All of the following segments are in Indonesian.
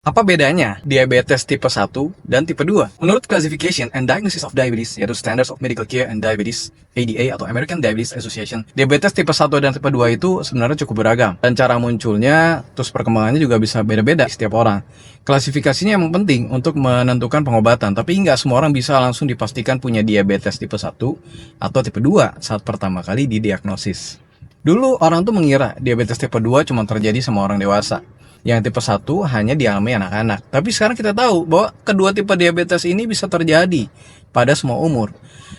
Apa bedanya diabetes tipe 1 dan tipe 2? Menurut Classification and Diagnosis of Diabetes, yaitu Standards of Medical Care and Diabetes, ADA atau American Diabetes Association, diabetes tipe 1 dan tipe 2 itu sebenarnya cukup beragam. Dan cara munculnya, terus perkembangannya juga bisa beda-beda setiap orang. Klasifikasinya emang penting untuk menentukan pengobatan, tapi nggak semua orang bisa langsung dipastikan punya diabetes tipe 1 atau tipe 2 saat pertama kali didiagnosis. Dulu orang tuh mengira diabetes tipe 2 cuma terjadi sama orang dewasa. Yang tipe 1 hanya dialami anak-anak. Tapi sekarang kita tahu bahwa kedua tipe diabetes ini bisa terjadi pada semua umur.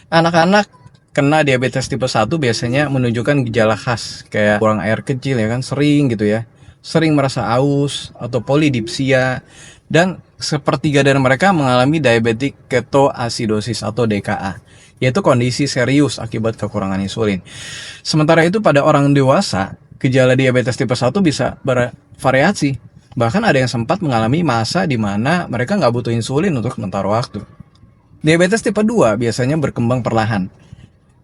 Anak-anak kena diabetes tipe 1 biasanya menunjukkan gejala khas kayak kurang air kecil ya kan, sering gitu ya. Sering merasa aus atau polidipsia, dan sepertiga dari mereka mengalami diabetic ketoacidosis atau DKA, yaitu kondisi serius akibat kekurangan insulin. Sementara itu pada orang dewasa, gejala diabetes tipe 1 bisa bervariasi. Bahkan ada yang sempat mengalami masa di mana mereka nggak butuh insulin untuk sementara waktu. Diabetes tipe 2 biasanya berkembang perlahan.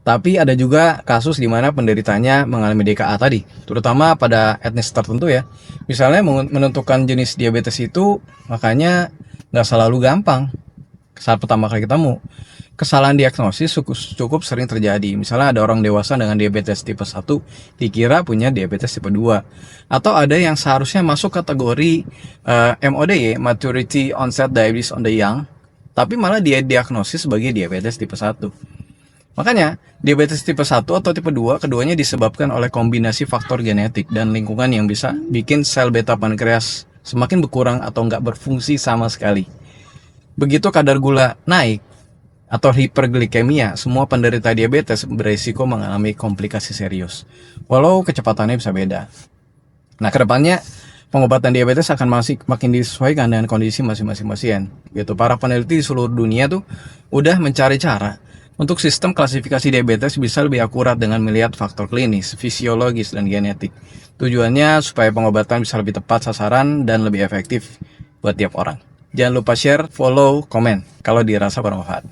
Tapi ada juga kasus di mana penderitanya mengalami DKA tadi, terutama pada etnis tertentu ya. Misalnya menentukan jenis diabetes itu makanya nggak selalu gampang saat pertama kali ketemu. Kesalahan diagnosis cukup sering terjadi. Misalnya ada orang dewasa dengan diabetes tipe 1 dikira punya diabetes tipe 2. Atau ada yang seharusnya masuk kategori MODY, Maturity Onset Diabetes on the Young, tapi malah dia diagnosis sebagai diabetes tipe 1. Makanya, diabetes tipe 1 atau tipe 2 keduanya disebabkan oleh kombinasi faktor genetik dan lingkungan yang bisa bikin sel beta pankreas semakin berkurang atau nggak berfungsi sama sekali. Begitu kadar gula naik atau hiperglikemia, semua penderita diabetes berisiko mengalami komplikasi serius, walau kecepatannya bisa beda. Nah, kedepannya pengobatan diabetes akan makin disesuaikan dengan kondisi masing-masing pasien. Gitu. Para peneliti di seluruh dunia tuh udah mencari cara untuk sistem klasifikasi diabetes bisa lebih akurat dengan melihat faktor klinis, fisiologis, dan genetik. Tujuannya supaya pengobatan bisa lebih tepat sasaran dan lebih efektif buat tiap orang. Jangan lupa share, follow, komen kalau dirasa bermanfaat.